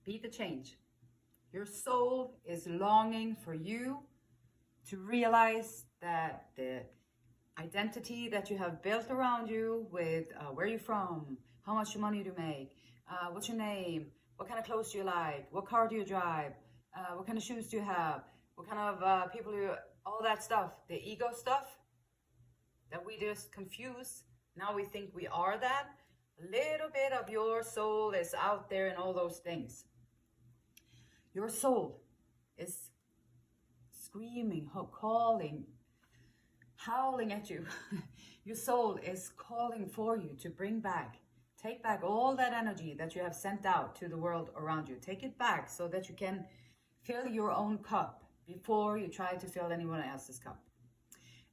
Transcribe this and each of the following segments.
Be the change. Your soul is longing for you to realize that the identity that you have built around you with where you're from, how much money do you make, what's your name, what kind of clothes do you like, what car do you drive, what kind of shoes do you have, what kind of people you, all that stuff, the ego stuff that we just confuse. Now we think we are that. A little bit of your soul is out there in all those things. Your soul is screaming, calling, howling at you. Your soul is calling for you to bring back, take back all that energy that you have sent out to the world around you. Take it back so that you can fill your own cup before you try to fill anyone else's cup.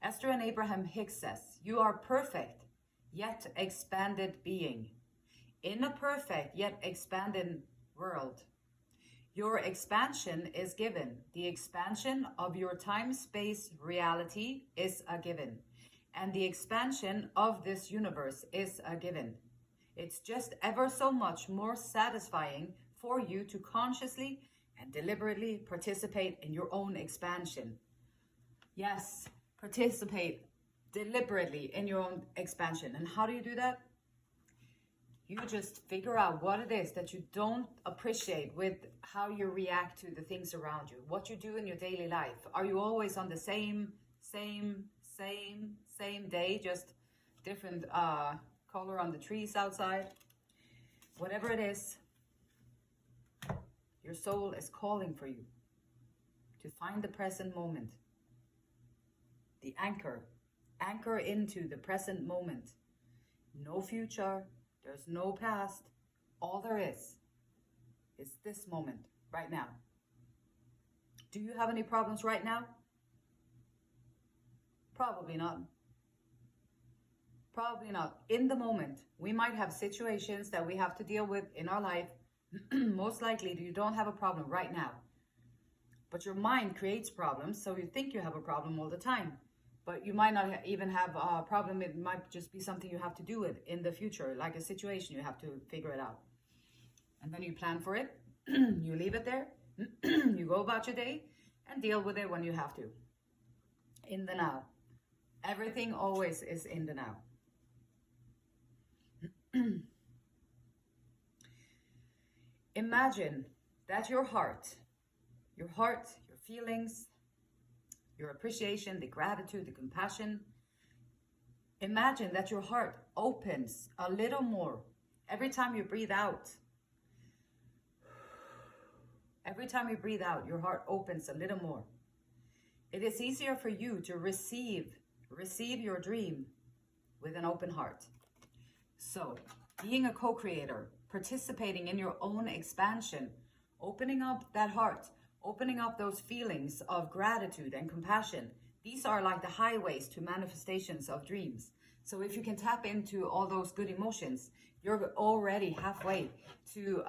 Esther and Abraham Hicks says, you are perfect, yet expanded being, in a perfect yet expanded world. Your expansion is given. The expansion of your time-space reality is a given. And the expansion of this universe is a given. It's just ever so much more satisfying for you to consciously and deliberately participate in your own expansion. Yes, participate deliberately in your own expansion. And how do you do that? You just figure out what it is that you don't appreciate with how you react to the things around you, what you do in your daily life. Are you always on the same day, just different color on the trees outside? Whatever it is, your soul is calling for you to find the present moment. The anchor into the present moment. No future. There's no past. All there is this moment, right now. Do you have any problems right now? Probably not. Probably not. In the moment, we might have situations that we have to deal with in our life. Most likely, you don't have a problem right now. But your mind creates problems, so you think you have a problem all the time. But you might not even have a problem. It might just be something you have to do with in the future, like a situation you have to figure it out. And then you plan for it, you leave it there, you go about your day and deal with it when you have to. In the now. Everything always is in the now. Imagine that your heart, your feelings, your appreciation, the gratitude, the compassion. Imagine that your heart opens a little more every time you breathe out. Every time you breathe out, your heart opens a little more. It is easier for you to receive your dream with an open heart. So, being a co-creator, participating in your own expansion, opening up that heart, opening up those feelings of gratitude and compassion. These are like the highways to manifestations of dreams. So if you can tap into all those good emotions, you're already halfway to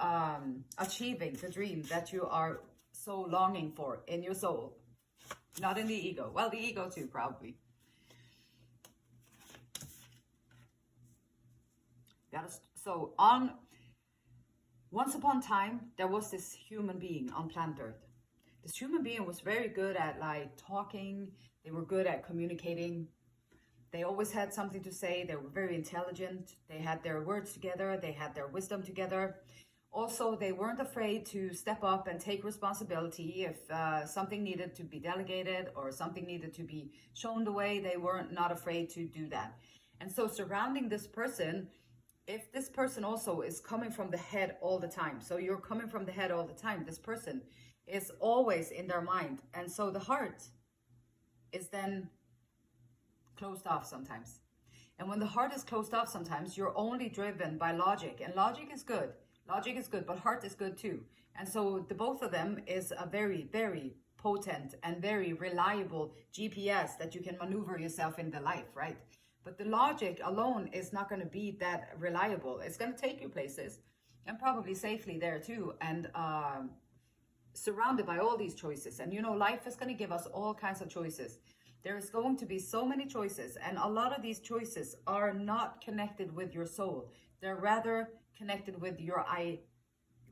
achieving the dream that you are so longing for in your soul. Not in the ego. Well, the ego too, probably. Once upon a time, there was this human being on planet Earth. This human being was very good at talking. They were good at communicating. They always had something to say. They were very intelligent. They had their words together. They had their wisdom together. Also, they weren't afraid to step up and take responsibility if something needed to be delegated or something needed to be shown the way. They weren't not afraid to do that. And so surrounding this person, if this person also is coming from the head all the time, so you're coming from the head all the time, this person is always in their mind. And so the heart is then closed off sometimes. And when the heart is closed off sometimes, you're only driven by logic. And logic is good. Logic is good, but heart is good too. And so the both of them is a very, very potent and very reliable GPS that you can maneuver yourself in the life, right? But the logic alone is not going to be that reliable. It's going to take you places and probably safely there too. And surrounded by all these choices. And life is going to give us all kinds of choices. There is going to be so many choices. And a lot of these choices are not connected with your soul. They're rather connected with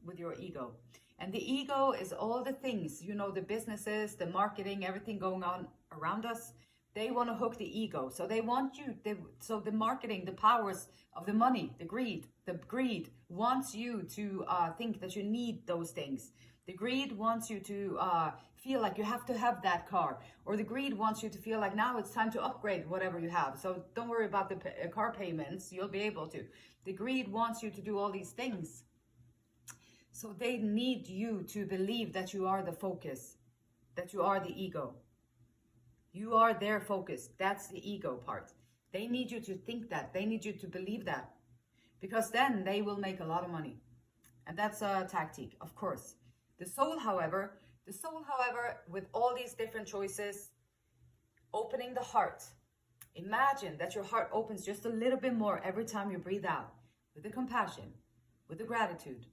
with your ego. And the ego is all the things, you know, the businesses, the marketing, everything going on around us. They want to hook the ego. So they want you, so the marketing, the powers of the money, the greed wants you to think that you need those things. The greed wants you to feel like you have to have that car. Or the greed wants you to feel like now it's time to upgrade whatever you have. So don't worry about the car payments, you'll be able to. The greed wants you to do all these things. So they need you to believe that you are the focus, that you are the ego. You are their focus. That's the ego part. They need you to think that. They need you to believe that. Because then they will make a lot of money. And that's a tactic, of course. The soul, however, with all these different choices, opening the heart. Imagine that your heart opens just a little bit more every time you breathe out. With the compassion, with the gratitude,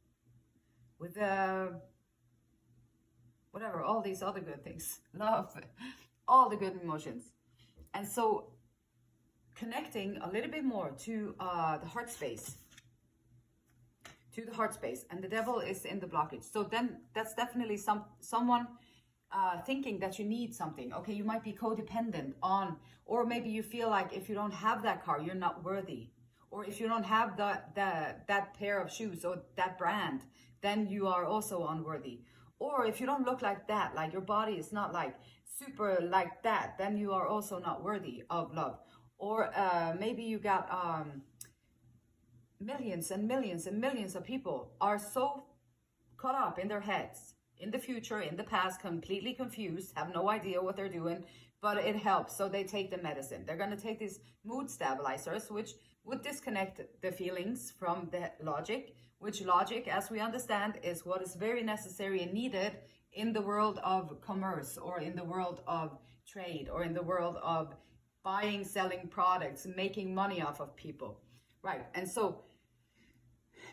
with the whatever, all these other good things. Love, all the good emotions. And so connecting a little bit more to the heart space. To the heart space. And the devil is in the blockage. So then that's definitely someone thinking that you need something. Okay, you might be codependent on, or maybe you feel like if you don't have that car, you're not worthy. Or if you don't have that pair of shoes or that brand, then you are also unworthy. Or if you don't look like that, like your body is not like super like that, then you are also not worthy of love. Or maybe you got millions and millions and millions of people are so caught up in their heads, in the future, in the past, completely confused, have no idea what they're doing, but it helps. So they take the medicine. They're going to take these mood stabilizers, which would disconnect the feelings from the logic, which logic, as we understand, is what is very necessary and needed in the world of commerce, or in the world of trade, or in the world of buying, selling products, making money off of people. Right. And so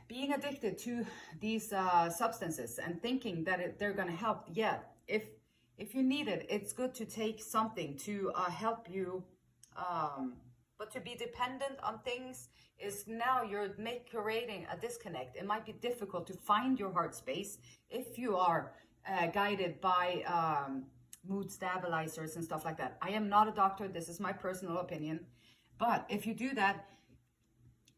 being addicted to these substances and thinking that they're going to help. Yeah. If you need it, it's good to take something to help you. But to be dependent on things is now you're creating a disconnect. It might be difficult to find your heart space if you are guided by mood stabilizers and stuff like that. I am not a doctor. This is my personal opinion. But if you do that,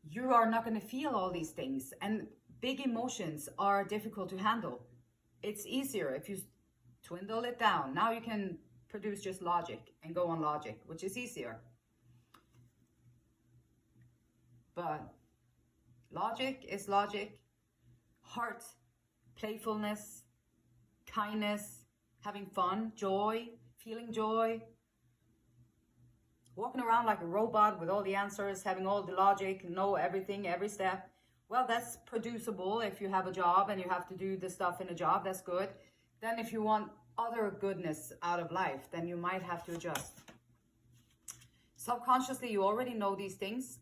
you are not going to feel all these things. And big emotions are difficult to handle. It's easier if you dwindle it down. Now you can produce just logic and go on logic, which is easier. But logic is logic. Heart, playfulness, kindness, having fun, joy, feeling joy. Walking around like a robot with all the answers, having all the logic, know everything, every step. Well, that's producible if you have a job and you have to do the stuff in a job. That's good. Then if you want other goodness out of life, then you might have to adjust. Subconsciously, you already know these things.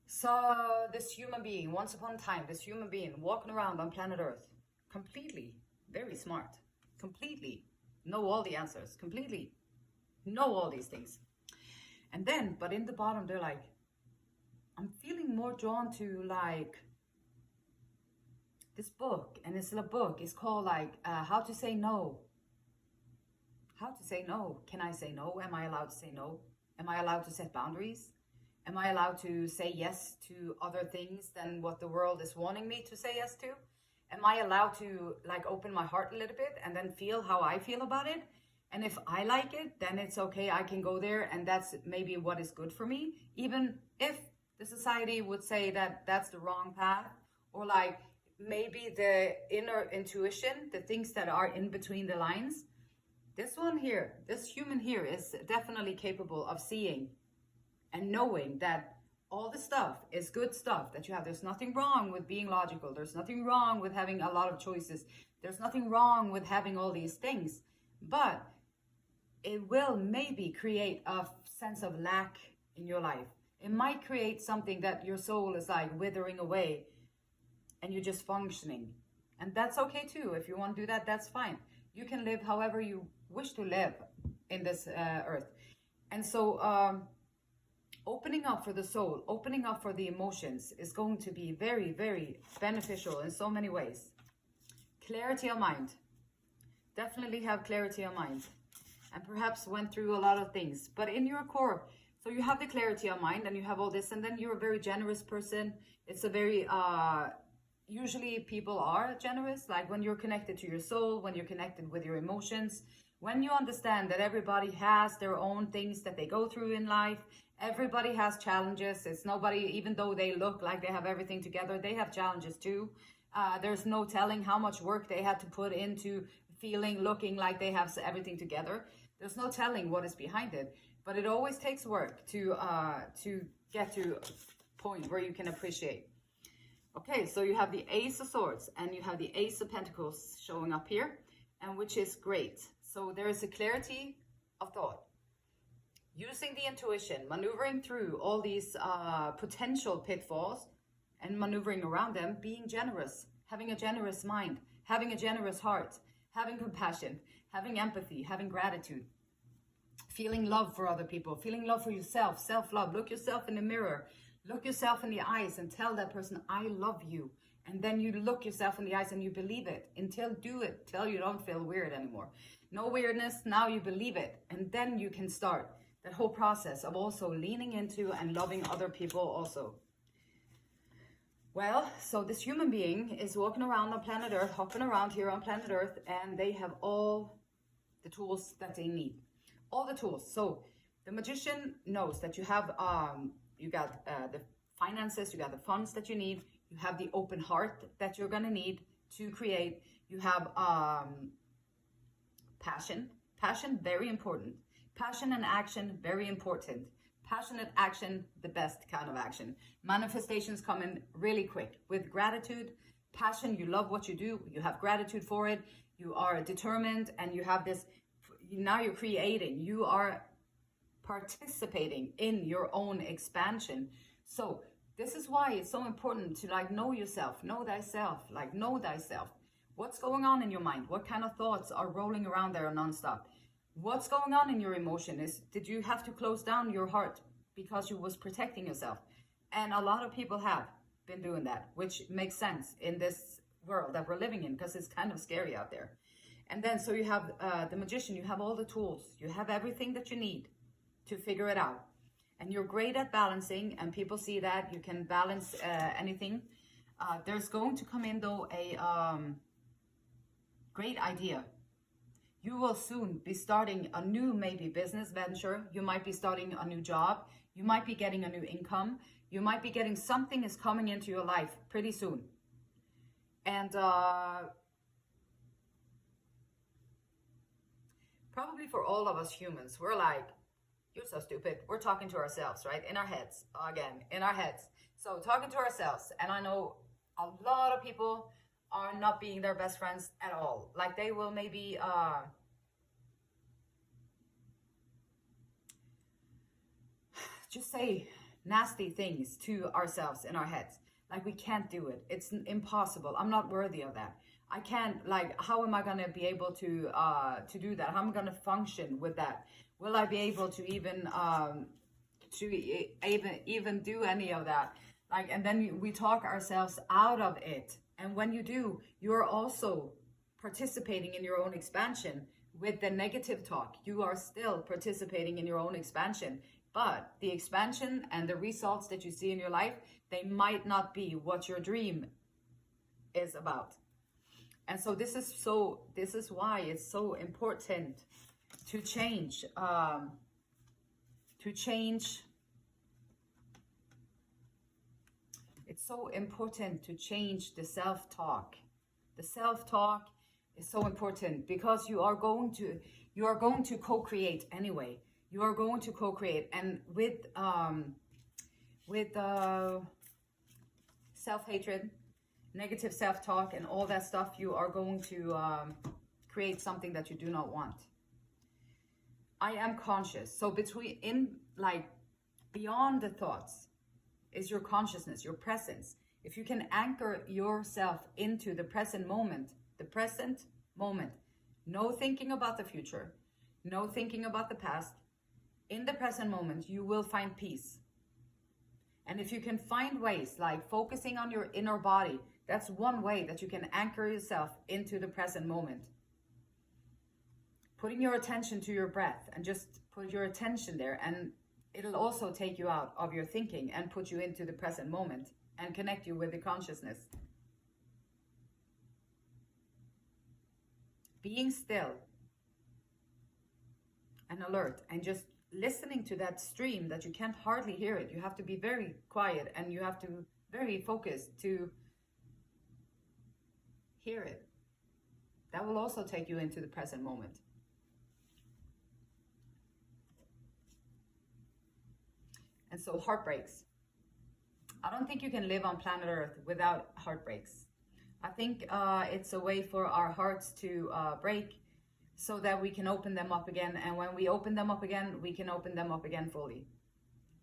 So this human being, once upon a time, this human being walking around on planet Earth, completely, very smart, completely know all the answers, completely know all these things. And then, but in the bottom, they're like, I'm feeling more drawn to like this book. And this little book is called like How to Say No. How to say no. Can I say no? Am I allowed to say no? Am I allowed to set boundaries? Am I allowed to say yes to other things than what the world is wanting me to say yes to? Am I allowed to like open my heart a little bit and then feel how I feel about it? And if I like it, then it's okay. I can go there and that's maybe what is good for me. Even if the society would say that that's the wrong path, or like maybe the inner intuition, the things that are in between the lines. This one here, this human here is definitely capable of seeing and knowing that all the stuff is good stuff that you have. There's nothing wrong with being logical. There's nothing wrong with having a lot of choices. There's nothing wrong with having all these things. But it will maybe create a sense of lack in your life. It might create something that your soul is like withering away and you're just functioning. And that's okay too. If you want to do that, that's fine. You can live however you wish to live in this earth. And so opening up for the soul, opening up for the emotions is going to be very, very beneficial in so many ways. Clarity of mind. Definitely have clarity of mind. And perhaps went through a lot of things. But in your core, so you have the clarity of mind and you have all this, and then you're a very generous person. It's a very, usually people are generous, like when you're connected to your soul, when you're connected with your emotions, when you understand that everybody has their own things that they go through in life. Everybody has challenges. It's nobody, even though they look like they have everything together, they have challenges too. There's no telling how much work they had to put into looking like they have everything together. There's no telling what is behind it, but it always takes work to get to a point where you can appreciate. Okay, so you have the Ace of Swords and you have the Ace of Pentacles showing up here, and which is great. So there is a clarity of thought. Using the intuition, maneuvering through all these potential pitfalls and maneuvering around them, being generous, having a generous mind, having a generous heart, having compassion, having empathy, having gratitude, feeling love for other people, feeling love for yourself, self-love. Look yourself in the mirror, look yourself in the eyes and tell that person, I love you. And then you look yourself in the eyes and you believe it. Do it till you don't feel weird anymore. No weirdness, now you believe it. And then you can start that whole process of also leaning into and loving other people also. Well, so this human being is walking around on planet Earth, hopping around here on planet Earth, and they have all the tools that they need. All the tools. So the magician knows that you have, you got the finances, you got the funds that you need, you have the open heart that you're going to need to create, you have passion. Passion, very important. Passion and action, very important. Passionate action, the best kind of action. Manifestations come in really quick. With gratitude, passion, you love what you do, you have gratitude for it, you are determined, and you have this, now you're creating, you are participating in your own expansion. So this is why it's so important to know yourself, know thyself, know thyself. What's going on in your mind? What kind of thoughts are rolling around there nonstop? What's going on in your emotion? Did you have to close down your heart because you was protecting yourself? And a lot of people have been doing that, which makes sense in this world that we're living in, because it's kind of scary out there. And then so you have the magician, you have all the tools, you have everything that you need to figure it out. And you're great at balancing, and people see that you can balance anything. There's going to come in though a great idea. You will soon be starting a new maybe business venture. You might be starting a new job. You might be getting a new income. You might be getting something is coming into your life pretty soon. And probably for all of us humans, we're like, you're so stupid. We're talking to ourselves, right? In our heads, again, in our heads. So talking to ourselves. And I know a lot of people are not being their best friends at all. Like they will maybe just say nasty things to ourselves in our heads. Like we can't do it. It's impossible. I'm not worthy of that. I can't, how am I going to be able to do that? How am I going to function with that? Will I be able to even do any of that? And then we talk ourselves out of it. And when you do, you're also participating in your own expansion. With the negative talk, you are still participating in your own expansion. But the expansion and the results that you see in your life, they might not be what your dream is about. And so this is why it's so important to change. It's so important to change the self-talk. The self-talk is so important because you are going to co-create anyway. You are going to co-create, and with self-hatred, negative self-talk, and all that stuff, you are going to create something that you do not want. I am conscious. So beyond the thoughts is your consciousness, your presence. If you can anchor yourself into the present moment, no thinking about the future, no thinking about the past, in the present moment, you will find peace. And if you can find ways like focusing on your inner body, that's one way that you can anchor yourself into the present moment. Putting your attention to your breath and just put your attention there, and it'll also take you out of your thinking and put you into the present moment and connect you with the consciousness. Being still and alert and just listening to that stream that you can't hardly hear it. You have to be very quiet and you have to very focused to hear it. That will also take you into the present moment. And so heartbreaks. I don't think you can live on planet Earth without heartbreaks. I think it's a way for our hearts to break so that we can open them up again. And when we open them up again, we can open them up again fully,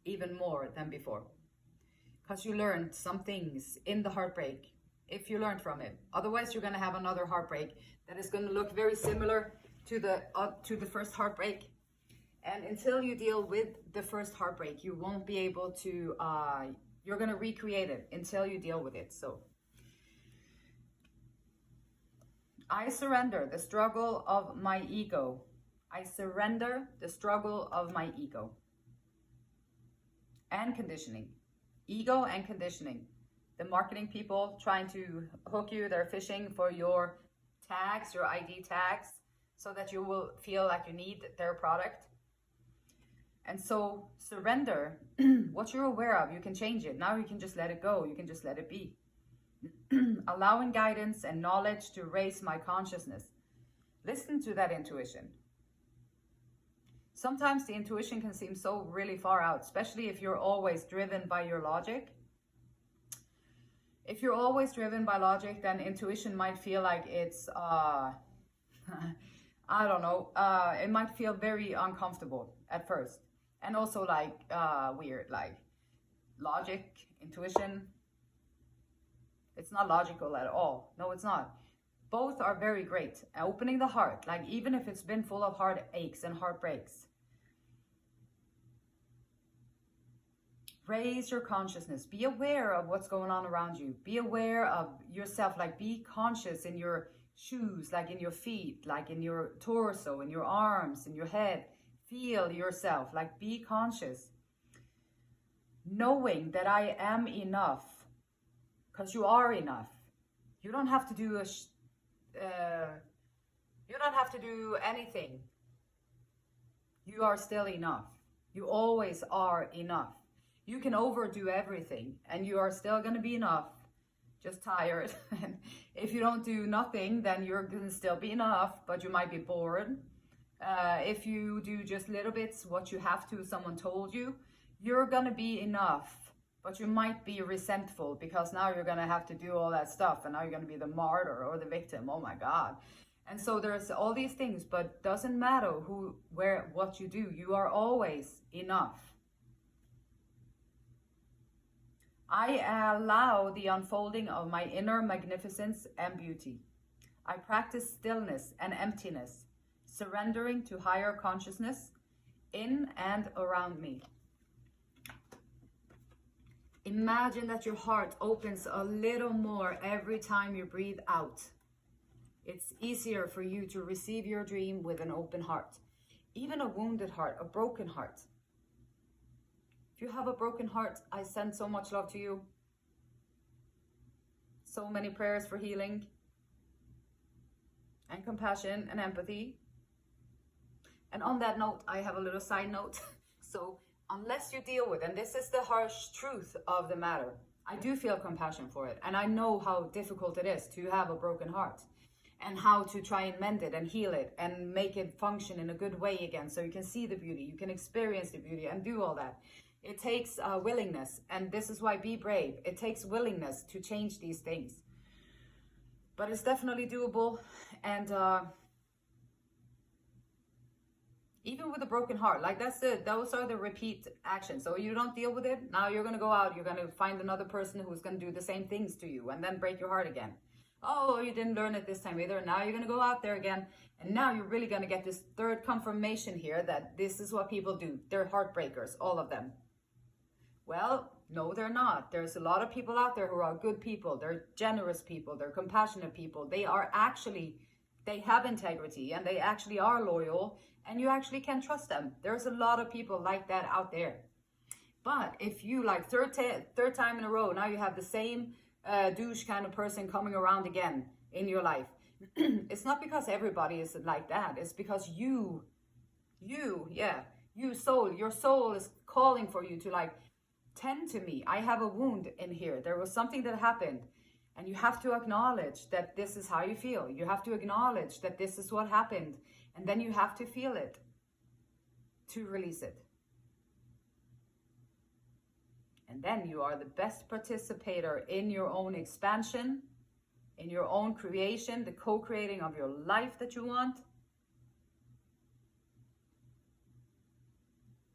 even more than before. Because you learned some things in the heartbreak, if you learned from it. Otherwise, you're going to have another heartbreak that is going to look very similar to the first heartbreak. And until you deal with the first heartbreak, you won't be able to, you're going to recreate it until you deal with it. So I surrender the struggle of my ego. I surrender the struggle of my ego. And conditioning. Ego and conditioning. The marketing people trying to hook you, they're fishing for your tags, your ID tags, so that you will feel like you need their product. And so surrender what you're aware of. You can change it. Now you can just let it go. You can just let it be. Allowing guidance and knowledge to raise my consciousness. Listen to that intuition. Sometimes the intuition can seem so really far out, especially if you're always driven by your logic. If you're always driven by logic, then intuition might feel like it's, I don't know, it might feel very uncomfortable at first. And also like weird, like logic, intuition. It's not logical at all. No, it's not. Both are very great. Opening the heart, like even if it's been full of heartaches and heartbreaks. Raise your consciousness. Be aware of what's going on around you. Be aware of yourself. Like be conscious in your shoes, like in your feet, like in your torso, in your arms, in your head. Feel yourself, like be conscious. Knowing that I am enough, because you are enough. You don't have to do you don't have to do anything. You are still enough. You always are enough. You can overdo everything and you are still going to be enough. Just tired. And if you don't do nothing, then you're going to still be enough, but you might be bored. If you do just little bits, what you have to, someone told you, you're going to be enough. But you might be resentful because now you're going to have to do all that stuff. And now you're going to be the martyr or the victim. Oh my God. And so there's all these things, but doesn't matter who, where, what you do. You are always enough. I allow the unfolding of my inner magnificence and beauty. I practice stillness and emptiness, surrendering to higher consciousness in and around me. Imagine that your heart opens a little more every time you breathe out. It's easier for you to receive your dream with an open heart. Even a wounded heart, a broken heart. If you have a broken heart, I send so much love to you. So many prayers for healing and compassion and empathy. And on that note, I have a little side note. So unless you deal with, and this is the harsh truth of the matter, I do feel compassion for it. And I know how difficult it is to have a broken heart and how to try and mend it and heal it and make it function in a good way again. So you can see the beauty, you can experience the beauty and do all that. It takes willingness. And this is why be brave. It takes willingness to change these things. But it's definitely doable. And even with a broken heart, like those are the repeat actions. So you don't deal with it. Now you're going to go out. You're going to find another person who's going to do the same things to you and then break your heart again. Oh, you didn't learn it this time either. Now you're going to go out there again. And now you're really going to get this third confirmation here that this is what people do. They're heartbreakers, all of them. Well, No, they're not. There's a lot of people out there who are good people. They're generous people. They're compassionate people. They have integrity, and they actually are loyal, and you actually can trust them. There's a lot of people like that out there. But if you, like, third time in a row, now you have the same douche kind of person coming around again in your life. It's not because everybody is like that. It's because your soul is calling for you to, like, tend to me. I have a wound in here. There was something that happened, and you have to acknowledge that this is how you feel. You have to acknowledge that this is what happened, and then you have to feel it to release it. And then you are the best participator in your own expansion, in your own creation, the co-creating of your life that you want,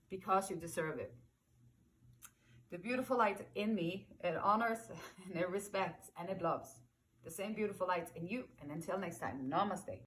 because you deserve it. The beautiful light in me, it honors and it respects and it loves the same beautiful light in you. And until next time, namaste.